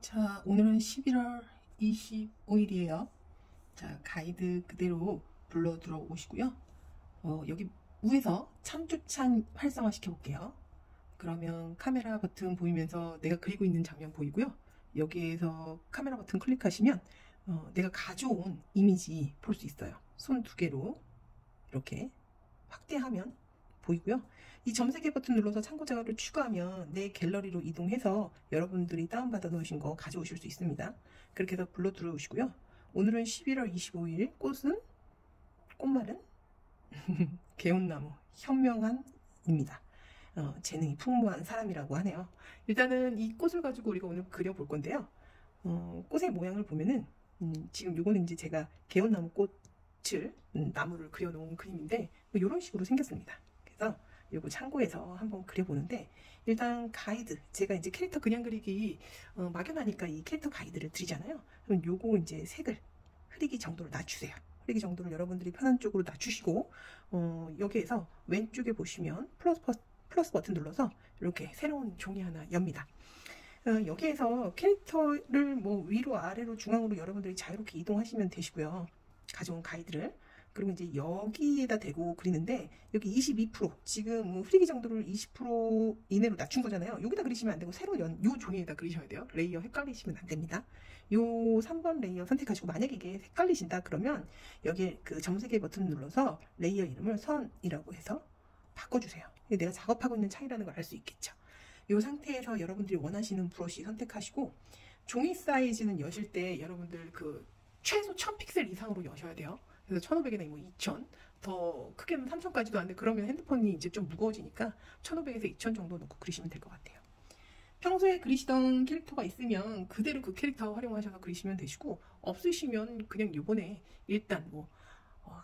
자, 오늘은 11월 25일이에요. 자, 가이드 그대로 불러 들어오시고요. 여기 위에서 참조창 활성화 시켜볼게요. 그러면 카메라 버튼 보이면서 내가 그리고 있는 장면 보이고요. 여기에서 카메라 버튼 클릭하시면 내가 가져온 이미지 볼 수 있어요. 손 두 개로 이렇게 확대하면 보이고요. 이 점세 개 버튼 눌러서 참고 자료를 추가하면 내 갤러리로 이동해서 여러분들이 다운받아 놓으신 거 가져오실 수 있습니다. 그렇게 해서 불러 들어오시고요. 오늘은 11월 25일 꽃은 꽃말은 개운나무 현명한입니다. 재능이 풍부한 사람이라고 하네요. 일단은 이 꽃을 가지고 우리가 오늘 그려볼 건데요. 꽃의 모양을 보면은 지금 요거는 이제 제가 개운나무 꽃을 나무를 그려놓은 그림인데 이런 식으로 생겼습니다. 그래서 요거 참고해서 한번 그려보는데, 일단 가이드, 제가 이제 캐릭터 그냥 그리기 막연하니까 이 캐릭터 가이드를 드리잖아요. 그럼 요거 이제 색을 흐리기 정도로 낮추세요. 흐리기 정도를 여러분들이 편한 쪽으로 낮추시고, 여기에서 왼쪽에 보시면 플러스 버튼 눌러서 이렇게 새로운 종이 하나 엽니다. 여기에서 캐릭터를 뭐 위로 아래로 중앙으로 여러분들이 자유롭게 이동하시면 되시고요. 가져온 가이드를. 그리고 이제 여기에다 대고 그리는데, 여기 22% 지금 흐리기 정도를 20% 이내로 낮춘 거잖아요. 여기다 그리시면 안 되고 새로 요 종이에다 그리셔야 돼요. 레이어 헷갈리시면 안 됩니다. 요 3번 레이어 선택하시고, 만약에 이게 헷갈리신다 그러면 여기에 그 점세개 버튼 눌러서 레이어 이름을 선이라고 해서 바꿔주세요. 내가 작업하고 있는 차이라는 걸 알 수 있겠죠. 이 상태에서 여러분들이 원하시는 브러쉬 선택하시고, 종이 사이즈는 여실 때 여러분들 그 최소 1000픽셀 이상으로 여셔야 돼요. 그래서 1500이나 뭐 2000, 더 크게는 3000까지도 안 돼. 그러면 핸드폰이 이제 좀 무거워지니까 1500에서 2000 정도 놓고 그리시면 될 것 같아요. 평소에 그리시던 캐릭터가 있으면 그대로 그 캐릭터 활용하셔서 그리시면 되시고, 없으시면 그냥 요번에 일단 뭐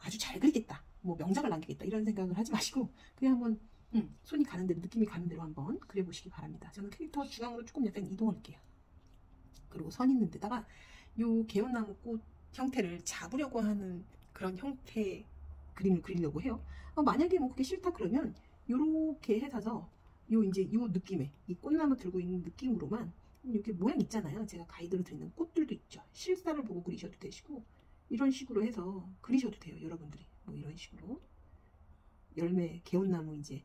아주 잘 그리겠다, 뭐 명작을 남기겠다 이런 생각을 하지 마시고 그냥 한번 손이 가는 대로, 느낌이 가는 대로 한번 그려보시기 바랍니다. 저는 캐릭터 중앙으로 조금 약간 이동할게요. 그리고 선 있는 데다가 요 개운나무 꽃 형태를 잡으려고 하는 그런 형태의 그림을 그리려고 해요. 만약에 뭐 그게 싫다 그러면 요렇게 해서 이제 요 느낌의 이 꽃나무 들고 있는 느낌으로만 이렇게 모양 있잖아요. 제가 가이드로 드리는 꽃들도 있죠. 실사를 보고 그리셔도 되시고, 이런 식으로 해서 그리셔도 돼요. 여러분들이 뭐 이런 식으로 열매 개운나무 이제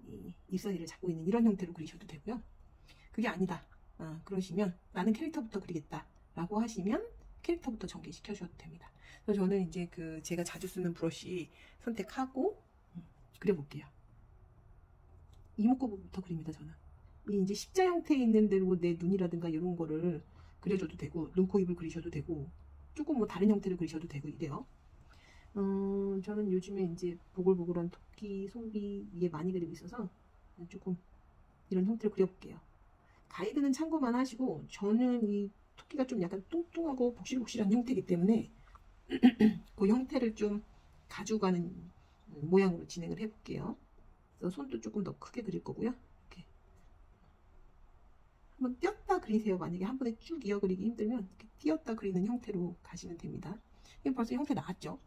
이 잎사귀를 잡고 있는 이런 형태로 그리셔도 되고요. 그게 아니다, 그러시면 나는 캐릭터부터 그리겠다 라고 하시면 캐릭터부터 전개시켜주셔도 됩니다. 그래서 저는 이제 그 제가 자주 쓰는 브러쉬 선택하고 그려볼게요. 이목구부터 그립니다. 저는 이 이제 십자 형태에 있는 대로 내 눈이라든가 이런 거를 그려줘도 되고, 눈, 코, 입을 그리셔도 되고, 조금 뭐 다른 형태를 그리셔도 되고 이래요. 저는 요즘에 이제 보글보글한 토끼, 송비 이게 많이 그리고 있어서 조금 이런 형태를 그려볼게요. 가이드는 참고만 하시고, 저는 이 토끼가 좀 약간 뚱뚱하고 복실복실한 형태이기 때문에 그 형태를 좀 가져가는 모양으로 진행을 해볼게요. 그래서 손도 조금 더 크게 그릴 거고요. 이렇게 한번 띄었다 그리세요. 만약에 한 번에 쭉 이어 그리기 힘들면 이렇게 띄었다 그리는 형태로 가시면 됩니다. 이게 벌써 형태 나왔죠.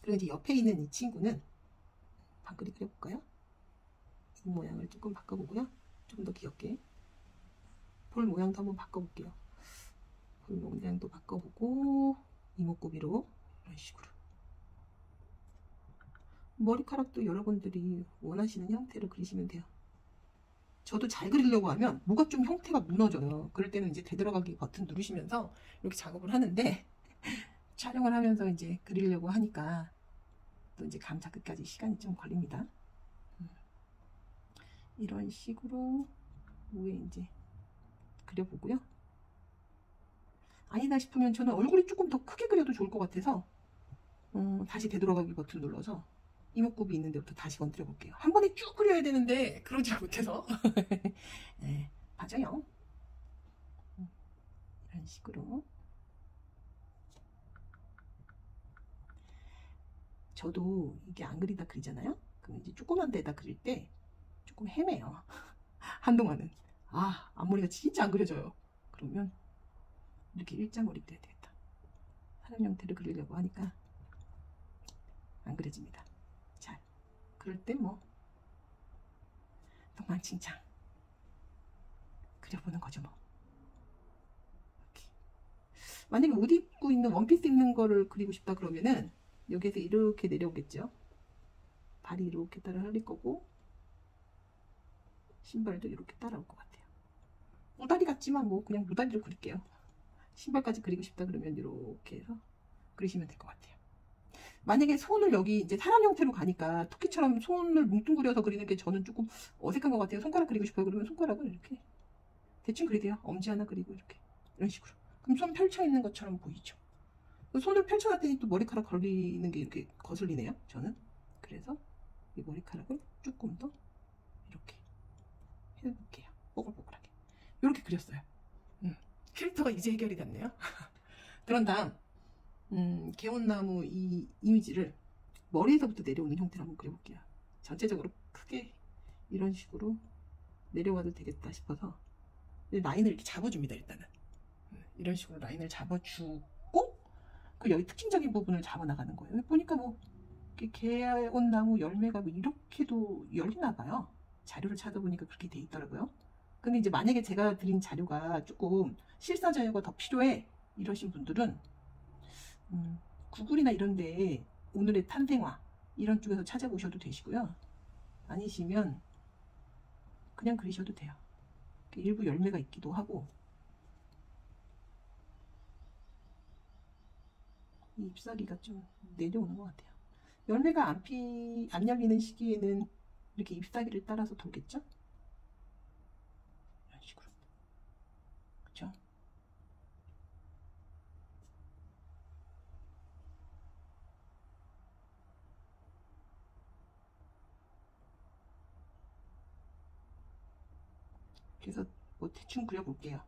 그리고 이제 옆에 있는 이 친구는 방글이 그려볼까요? 이 모양을 조금 바꿔보고요. 좀 더 귀엽게 볼 모양도 한번 바꿔볼게요. 볼 모양도 바꿔보고, 이목구비로 이런 식으로 머리카락도 여러분들이 원하시는 형태로 그리시면 돼요. 저도 잘 그리려고 하면 뭐가 좀 형태가 무너져요. 그럴 때는 이제 되돌아가기 버튼 누르시면서 이렇게 작업을 하는데 촬영을 하면서 이제 그리려고 하니까 또 이제 감 잡기까지 시간이 좀 걸립니다. 이런 식으로 위에 이제 그려보고요. 아니다 싶으면 저는 얼굴이 조금 더 크게 그려도 좋을 것 같아서 다시 되돌아가기 버튼 눌러서 이목구비 있는 데부터 다시 건드려 볼게요. 한 번에 쭉 그려야 되는데 그러지 못해서 네, 맞아요. 이런 식으로 저도 이게 안 그리다 그리잖아요. 그럼 이제 조그만 데다 그릴 때 조금 헤매요. 한동안은 앞머리가 진짜 안 그려져요. 그러면 이렇게 일자머리 그려야 되겠다. 사람 형태를 그리려고 하니까 안 그려집니다. 잘 그럴 때 뭐 엉망진창 그려보는 거죠 뭐. 만약에 옷 입고 있는 원피스 입는 거를 그리고 싶다 그러면은 여기에서 이렇게 내려오겠죠. 발이 이렇게 따라 흘릴 거고 신발도 이렇게 따라올 것 같아요. 무다리 같지만 뭐 그냥 무다리를 그릴게요. 신발까지 그리고 싶다 그러면 이렇게 해서 그리시면 될 것 같아요. 만약에 손을 여기 이제 사람 형태로 가니까 토끼처럼 손을 뭉뚱그려서 그리는 게 저는 조금 어색한 것 같아요. 손가락 그리고 싶어요. 그러면 손가락을 이렇게 대충 그리세요. 엄지 하나 그리고 이렇게 이런 식으로. 그럼 손 펼쳐 있는 것처럼 보이죠. 손을 펼쳐놨더니 또 머리카락 걸리는 게 이렇게 거슬리네요. 저는. 그래서 이 머리카락을 조금 더 이렇게 해볼게요. 뽀글뽀글하게. 이렇게 그렸어요. 캐릭터가 이제 해결이 됐네요. 그런 다음 개원나무 이 이미지를 머리에서부터 내려오는 형태로 한번 그려볼게요. 전체적으로 크게 이런 식으로 내려와도 되겠다 싶어서 라인을 이렇게 잡아줍니다. 일단은 이런 식으로 라인을 잡아주고 그 여기 특징적인 부분을 잡아나가는 거예요. 여기 보니까 뭐 개원나무 열매가 뭐 이렇게도 열리나 봐요. 자료를 찾아보니까 그렇게 돼 있더라고요. 근데 이제 만약에 제가 드린 자료가 조금 실사 자료가 더 필요해 이러신 분들은 구글이나 이런 데에 오늘의 탄생화 이런 쪽에서 찾아보셔도 되시고요. 아니시면 그냥 그리셔도 돼요. 일부 열매가 있기도 하고 이 잎사귀가 좀 내려오는 것 같아요. 열매가 안 열리는 시기에는 이렇게 잎사귀를 따라서 돌겠죠? 이런 식으로. 그쵸? 그래서 뭐 대충 그려볼게요.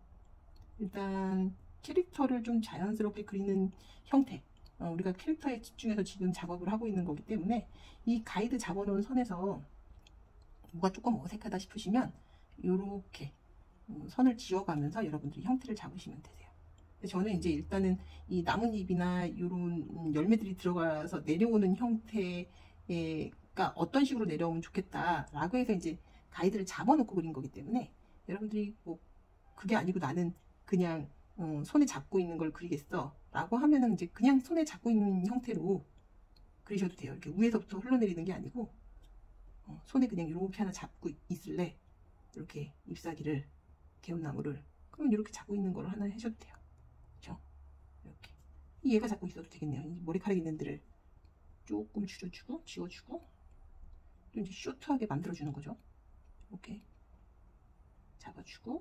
일단 캐릭터를 좀 자연스럽게 그리는 형태, 우리가 캐릭터에 집중해서 지금 작업을 하고 있는 거기 때문에 이 가이드 잡아놓은 선에서 뭐가 조금 어색하다 싶으시면 이렇게 선을 지워가면서 여러분들이 형태를 잡으시면 되세요. 저는 이제 일단은 이 나뭇잎이나 이런 열매들이 들어가서 내려오는 형태가 어떤 식으로 내려오면 좋겠다라고 해서 이제 가이드를 잡아놓고 그린 거기 때문에 여러분들이 뭐 그게 아니고 나는 그냥 손에 잡고 있는 걸 그리겠어 라고 하면은 이제 그냥 손에 잡고 있는 형태로 그리셔도 돼요. 이렇게 위에서부터 흘러내리는 게 아니고 손에 그냥 이렇게 하나 잡고 있을래 이렇게 잎사귀를 개운나무를 그러면 이렇게 잡고 있는 걸 하나 하셔도 돼요. 그렇죠? 이렇게 얘가 잡고 있어도 되겠네요. 이 머리카락 있는 데를 조금 줄여주고 지워주고 또 이제 쇼트하게 만들어주는 거죠. 이렇게 잡아주고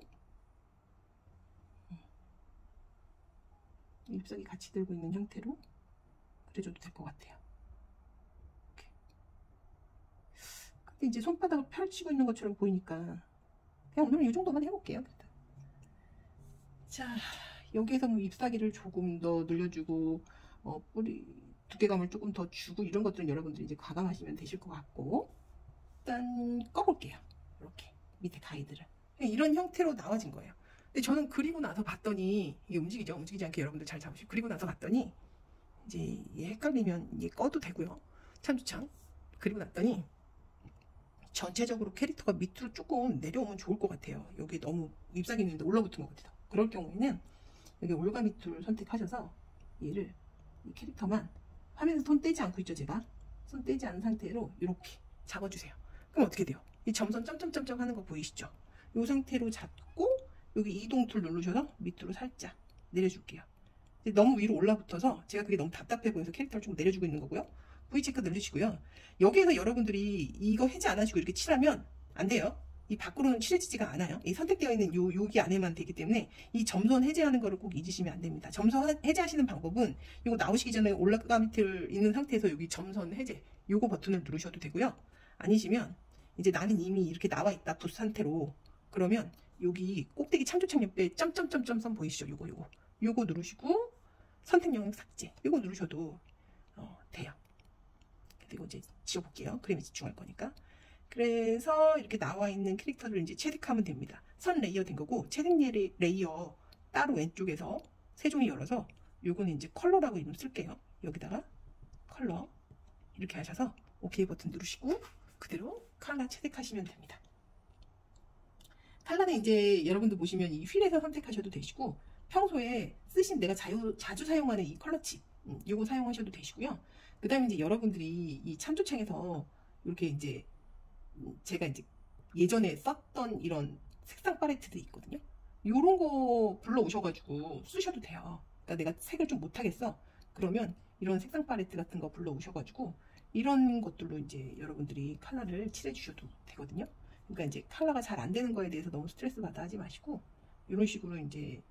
잎사귀 같이 들고 있는 형태로 그려줘도 될 것 같아요. 이렇게. 근데 이제 손바닥을 펼치고 있는 것처럼 보이니까 그냥 오늘은 이 정도만 해볼게요. 자, 여기에서 뭐 잎사귀를 조금 더 늘려주고 뿌리 두께감을 조금 더 주고 이런 것들은 여러분들이 이제 과감하시면 되실 것 같고 일단 꺼볼게요. 이렇게 밑에 가이드를 이런 형태로 나와진 거예요. 근데 저는 그리고 나서 봤더니 이게 움직이죠. 움직이지 않게 여러분들 잘 잡으시고 그리고 나서 봤더니 이제 얘 헷갈리면 얘 꺼도 되고요. 참조창 그리고 났더니 전체적으로 캐릭터가 밑으로 조금 내려오면 좋을 것 같아요. 여기 너무 잎사귀 있는데 올라붙은 것 같아요. 그럴 경우에는 여기 올가 밑을 선택하셔서 얘를 이 캐릭터만 화면에서 손 떼지 않고 있죠. 제가 손 떼지 않은 상태로 이렇게 잡아주세요. 그럼 어떻게 돼요? 이 점선 점점점점 하는 거 보이시죠? 이 상태로 잡고 여기 이동 툴 누르셔서 밑으로 살짝 내려줄게요. 너무 위로 올라붙어서 제가 그게 너무 답답해 보여서 캐릭터를 좀 내려주고 있는 거고요. V체크 누르시고요. 여기에서 여러분들이 이거 해제 안 하시고 이렇게 칠하면 안 돼요. 이 밖으로는 칠해지지가 않아요. 이 선택되어 있는 여기 안에만 되기 때문에 이 점선 해제하는 거를 꼭 잊으시면 안 됩니다. 점선 해제하시는 방법은 이거 나오시기 전에 올라가 밑을 있는 상태에서 여기 점선 해제 요거 버튼을 누르셔도 되고요. 아니시면 이제 나는 이미 이렇게 나와 있다 붓 상태로 그러면 여기 꼭대기 참조창 옆에 점점점점 선 보이시죠? 요거 누르시고 선택 영역 삭제 요거 누르셔도 돼요. 그리고 이제 지워볼게요. 그림에 집중할 거니까. 그래서 이렇게 나와 있는 캐릭터를 이제 체득하면 됩니다. 선 레이어 된 거고 체득 레이어 따로 왼쪽에서 세 종이 열어서 요거는 이제 컬러라고 이름 쓸게요. 여기다가 컬러 이렇게 하셔서 OK 버튼 누르시고 그대로 컬러 체득하시면 됩니다. 컬러는 이제 여러분들 보시면 이 휠에서 선택하셔도 되시고 평소에 쓰신 내가 자주 사용하는 이 컬러칩, 이거 사용하셔도 되시고요. 그 다음에 이제 여러분들이 이 참조창에서 이렇게 이제 제가 이제 예전에 썼던 이런 색상 팔레트도 있거든요. 요런 거 불러오셔가지고 쓰셔도 돼요. 그러니까 내가 색을 좀 못하겠어. 그러면 이런 색상 팔레트 같은 거 불러오셔가지고 이런 것들로 이제 여러분들이 컬러를 칠해주셔도 되거든요. 그러니까 이제 컬러가 잘 안 되는 거에 대해서 너무 스트레스 받아 하지 마시고 이런 식으로 이제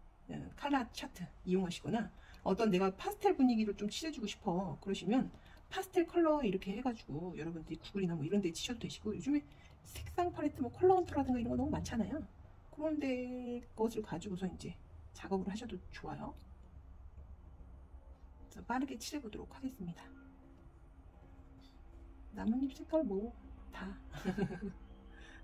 컬러 차트 이용하시거나 어떤 내가 파스텔 분위기를 좀 칠해주고 싶어 그러시면 파스텔 컬러 이렇게 해가지고 여러분들이 구글이나 뭐 이런 데 치셔도 되시고 요즘에 색상 팔레트 뭐 컬러 헌터라든가 이런 거 너무 많잖아요. 그런데 것을 가지고서 이제 작업을 하셔도 좋아요. 그래서 빠르게 칠해 보도록 하겠습니다. 나뭇잎 색깔 뭐 다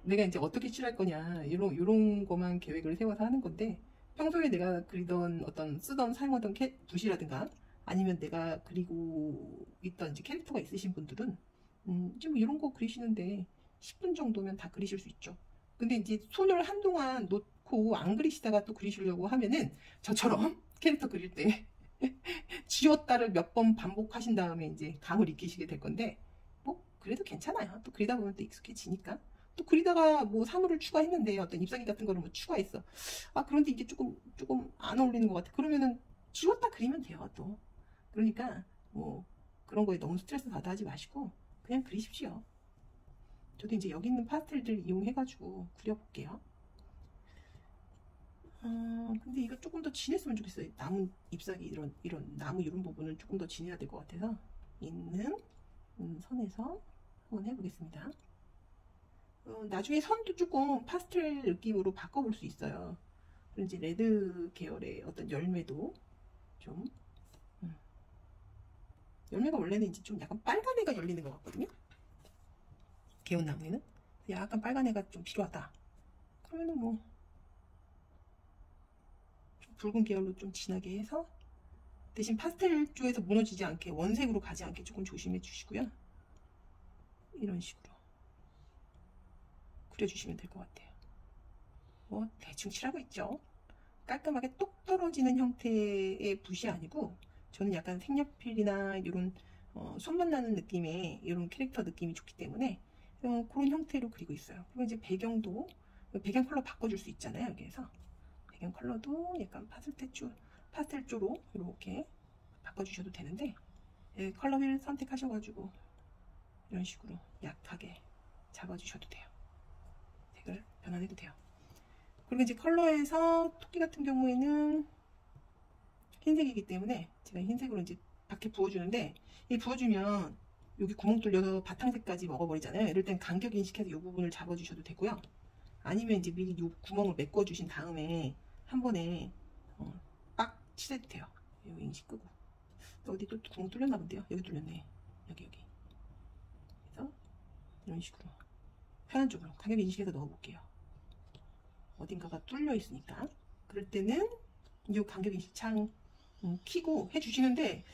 내가 이제 어떻게 칠할 거냐 이런 거만 계획을 세워서 하는 건데 평소에 내가 그리던 어떤 쓰던 사용하던 붓이라든가 아니면 내가 그리고 있던 이제 캐릭터가 있으신 분들은 이제 뭐 이런 거 그리시는데 10분 정도면 다 그리실 수 있죠. 근데 이제 손을 한동안 놓고 안 그리시다가 또 그리시려고 하면은 저처럼 캐릭터 그릴 때 지웠다를 몇 번 반복하신 다음에 이제 감을 익히시게 될 건데 뭐 그래도 괜찮아요. 또 그리다 보면 또 익숙해지니까. 또 그리다가 뭐 사물을 추가했는데 어떤 잎사귀 같은 거를 뭐 추가했어. 아 그런데 이게 조금 안 어울리는 것 같아. 그러면은 지웠다 그리면 돼요 또. 그러니까 뭐 그런 거에 너무 스트레스 받아 하지 마시고 그냥 그리십시오. 저도 이제 여기 있는 파스텔들 이용해가지고 그려볼게요. 근데 이거 조금 더 진했으면 좋겠어요. 나무 잎사귀 이런 나무 이런 부분은 조금 더 진해야 될 것 같아서 있는 선에서 한번 해보겠습니다. 나중에 선도 조금 파스텔 느낌으로 바꿔볼 수 있어요. 이제 레드 계열의 어떤 열매도 좀 열매가 원래는 이제 좀 약간 빨간 애가 열리는 것 같거든요. 개운나무에는 약간 빨간 애가 좀 필요하다. 그러면은 뭐 좀 붉은 계열로 좀 진하게 해서 대신 파스텔 쪽에서 무너지지 않게 원색으로 가지 않게 조금 조심해 주시고요. 이런 식으로 그려주시면 될 것 같아요. 뭐 대충 칠하고 있죠. 깔끔하게 똑 떨어지는 형태의 붓이 아니고 저는 약간 색연필이나 이런 손맛 나는 느낌의 이런 캐릭터 느낌이 좋기 때문에 그런 형태로 그리고 있어요. 그리고 이제 배경도 배경 컬러 바꿔줄 수 있잖아요. 여기에서 배경 컬러도 약간 파스텔 쪽으로 이렇게 바꿔주셔도 되는데 컬러 휠 선택하셔가지고 이런 식으로 약하게 잡아주셔도 돼요. 색을 변환해도 돼요. 그리고 이제 컬러에서 토끼 같은 경우에는 흰색이기 때문에 제가 흰색으로 이제 밖에 부어주는데 이 부어주면 여기 구멍 뚫려서 바탕색까지 먹어버리잖아요. 이럴 땐 간격 인식해서 이 부분을 잡아주셔도 되고요. 아니면 이제 미리 이 구멍을 메꿔주신 다음에 한 번에 빡 칠해도 돼요. 여기 인식 끄고 어디 또 구멍 뚫렸나 본데요. 여기 뚫렸네. 여기 그래서 이런 식으로 편한 쪽으로 간격 인식해서 넣어볼게요. 어딘가가 뚫려 있으니까 그럴 때는 이 간격 인식창 키고 해주시는데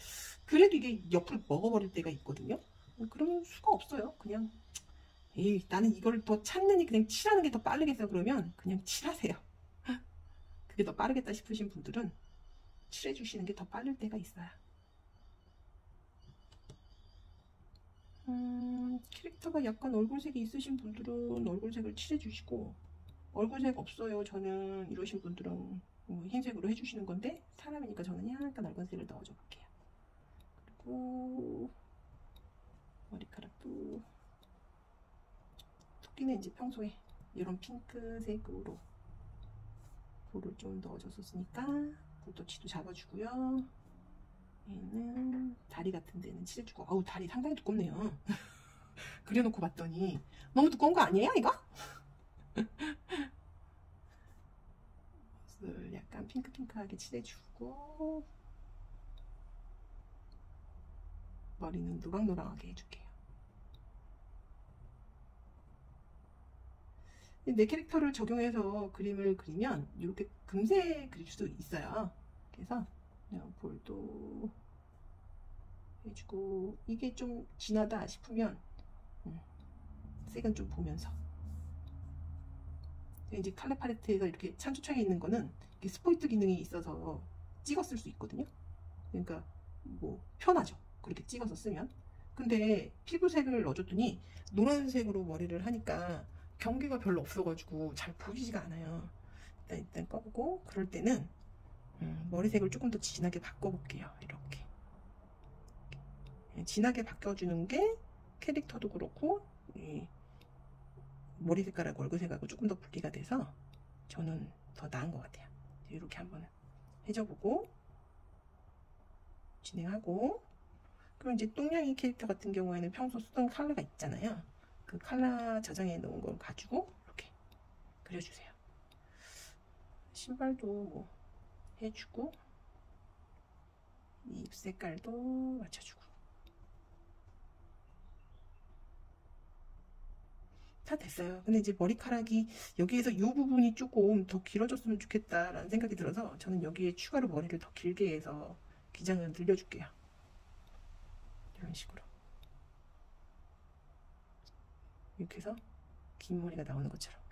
그래도 이게 옆으로 먹어버릴 때가 있거든요. 그러면 수가 없어요. 그냥 에이 나는 이걸 더 찾느니 그냥 칠하는 게 더 빠르겠어 그러면 그냥 칠하세요. 그게 더 빠르겠다 싶으신 분들은 칠해주시는 게 더 빠를 때가 있어요. 캐릭터가 약간 얼굴색이 있으신 분들은 얼굴색을 칠해주시고 얼굴색 없어요 저는 이러신 분들은 흰색으로 해주시는 건데 사람이니까 저는 약간 얼굴색을 넣어줘 볼게요. 그리고 머리카락도 토끼는 이제 평소에 이런 핑크색으로 볼을 좀 넣어줬었으니까 볼터치도 잡아주고요. 얘는 다리 같은 데는 칠해주고 아우 다리 상당히 두껍네요. 그려놓고 봤더니 너무 두꺼운 거 아니에요 이거? 약간 핑크핑크하게 칠해주고 머리는 노랑노랑하게 해줄게요. 내 캐릭터를 적용해서 그림을 그리면 이렇게 금세 그릴 수도 있어요. 그래서 볼도 해주고 이게 좀 진하다 싶으면 색은 좀 보면서 이제 칼라 팔레트에서 이렇게 찬조창에 있는 거는 스포이트 기능이 있어서 찍었을 수 있거든요. 그러니까 뭐 편하죠. 그렇게 찍어서 쓰면. 근데 피부색을 넣어줬더니 노란색으로 머리를 하니까 경계가 별로 없어가지고 잘 보이지가 않아요. 일단 꺼보고, 그럴 때는 머리색을 조금 더 진하게 바꿔볼게요. 이렇게 진하게 바꿔주는 게 캐릭터도 그렇고 머리 색깔하고 얼굴 색하고 조금 더 분리가 돼서 저는 더 나은 것 같아요. 이렇게 한번 해줘보고 진행하고, 그럼 이제 똥냥이 캐릭터 같은 경우에는 평소 쓰던 컬러가 있잖아요. 그 컬러 저장해 놓은 걸 가지고 이렇게 그려주세요. 신발도 뭐 해주고, 입 색깔도 맞춰주고. 다 됐어요. 근데 이제 머리카락이 여기에서 이 부분이 조금 더 길어졌으면 좋겠다라는 생각이 들어서 저는 여기에 추가로 머리를 더 길게 해서 기장을 늘려줄게요. 이런 식으로 이렇게 해서 긴 머리가 나오는 것처럼.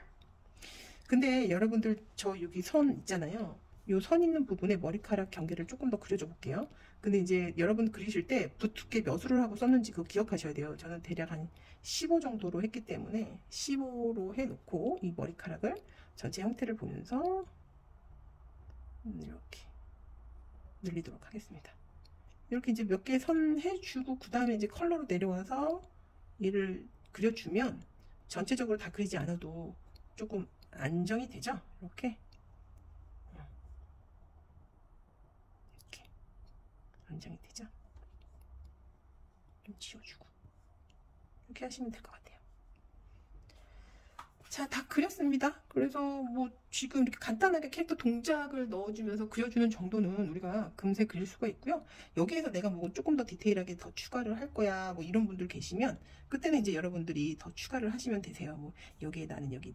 근데 여러분들 저 여기 선 있잖아요. 요 선 있는 부분에 머리카락 경계를 조금 더 그려줘 볼게요. 근데 이제 여러분 그리실 때 두께 몇으로 하고 썼는지 그거 기억하셔야 돼요. 저는 대략 한 15 정도로 했기 때문에 15로 해놓고 이 머리카락을 전체 형태를 보면서 이렇게 늘리도록 하겠습니다. 이렇게 이제 몇 개 선 해주고 그 다음에 이제 컬러로 내려와서 얘를 그려주면 전체적으로 다 그리지 않아도 조금 안정이 되죠. 이렇게 안정이 되죠. 좀 지워주고 이렇게 하시면 될 것 같아요. 자, 다 그렸습니다. 그래서 뭐 지금 이렇게 간단하게 캐릭터 동작을 넣어주면서 그려주는 정도는 우리가 금세 그릴 수가 있고요. 여기에서 내가 뭐 조금 더 디테일하게 더 추가를 할 거야 뭐 이런 분들 계시면 그때는 이제 여러분들이 더 추가를 하시면 되세요. 뭐 여기에 나는 여기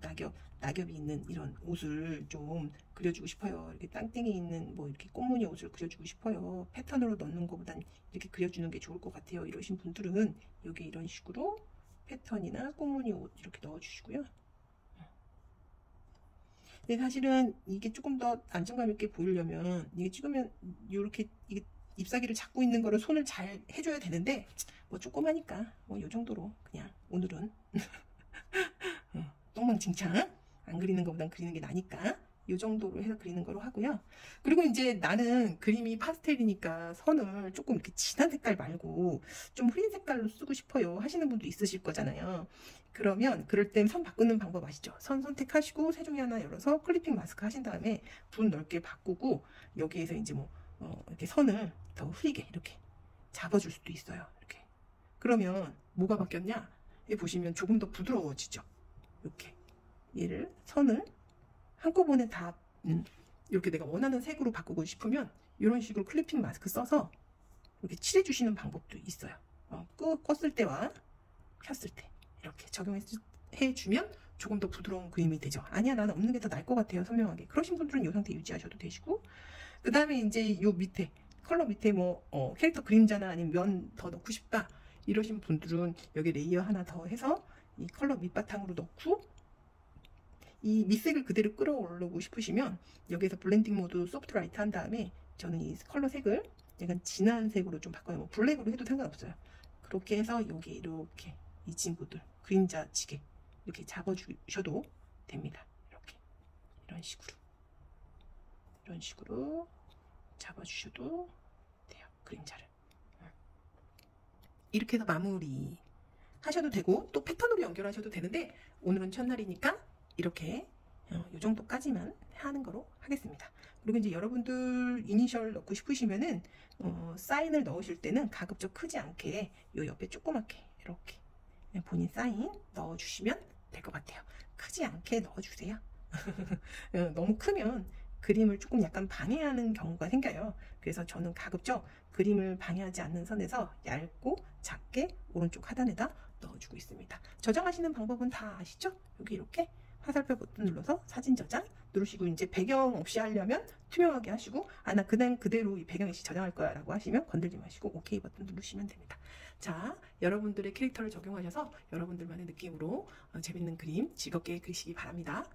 낙엽이 있는 이런 옷을 좀 그려주고 싶어요. 이렇게 땅땡이 있는 뭐 이렇게 꽃무늬 옷을 그려주고 싶어요. 패턴으로 넣는 것보단 이렇게 그려주는 게 좋을 것 같아요. 이러신 분들은 여기 이런 식으로 패턴이나 꽃무늬 옷 이렇게 넣어주시고요. 근데 사실은 이게 조금 더 안정감 있게 보이려면 이게 찍으면 이렇게 이게 ip사귀를 잡고 있는 거를 손을 잘 해줘야 되는데 뭐 조그마니까 뭐 요 정도로 그냥 오늘은 똥망칭창 안 그리는 것보단 그리는 게 나니까 요 정도로 해서 그리는 거로 하고요. 그리고 이제 나는 그림이 파스텔이니까 선을 조금 이렇게 진한 색깔 말고 좀 흐린 색깔로 쓰고 싶어요 하시는 분도 있으실 거잖아요. 그러면 그럴 땐 선 바꾸는 방법 아시죠? 선 선택하시고 세 종이 하나 열어서 클리핑 마스크 하신 다음에 분 넓게 바꾸고 여기에서 이제 뭐 이렇게 선을 더 흐리게 이렇게 잡아줄 수도 있어요. 이렇게 그러면 뭐가 바뀌었냐? 여기 보시면 조금 더 부드러워지죠. 이렇게 얘를 선을 한꺼번에 다 이렇게 내가 원하는 색으로 바꾸고 싶으면 이런 식으로 클리핑 마스크 써서 이렇게 칠해주시는 방법도 있어요. 껐을 때와 켰을 때 이렇게 적용해주면 조금 더 부드러운 그림이 되죠. 아니야 나는 없는 게 더 나을 것 같아요 선명하게. 그러신 분들은 이 상태 유지하셔도 되시고, 그 다음에 이제 요 밑에 컬러 밑에 뭐 캐릭터 그림자나 아니면 면 더 넣고 싶다 이러신 분들은 여기 레이어 하나 더 해서 이 컬러 밑바탕으로 넣고 이 밑색을 그대로 끌어올리고 싶으시면 여기서 블렌딩 모드 소프트 라이트 한 다음에 저는 이 컬러 색을 약간 진한 색으로 좀 바꿔요. 뭐 블랙으로 해도 상관없어요. 그렇게 해서 여기 이렇게 이 친구들 그림자 지게 이렇게 잡아주셔도 됩니다. 이렇게 이런 식으로 잡아주셔도 돼요. 그림자를 이렇게 해서 마무리 하셔도 되고 또 패턴으로 연결하셔도 되는데 오늘은 첫날이니까 이렇게 이 정도까지만 하는 거로 하겠습니다. 그리고 이제 여러분들 이니셜 넣고 싶으시면은 사인을 넣으실 때는 가급적 크지 않게 요 옆에 조그맣게 이렇게 본인 사인 넣어주시면 될 것 같아요. 크지 않게 넣어주세요. 너무 크면 그림을 조금 약간 방해하는 경우가 생겨요. 그래서 저는 가급적 그림을 방해하지 않는 선에서 얇고 작게 오른쪽 하단에다 넣어주고 있습니다. 저장하시는 방법은 다 아시죠? 여기 이렇게 화살표 버튼 눌러서 사진 저장 누르시고 이제 배경 없이 하려면 투명하게 하시고 나 그냥 그대로 이 배경 없이 저장할 거야 라고 하시면 건들지 마시고 OK 버튼 누르시면 됩니다. 자, 여러분들의 캐릭터를 적용하셔서 여러분들만의 느낌으로 재밌는 그림 즐겁게 그리시기 바랍니다.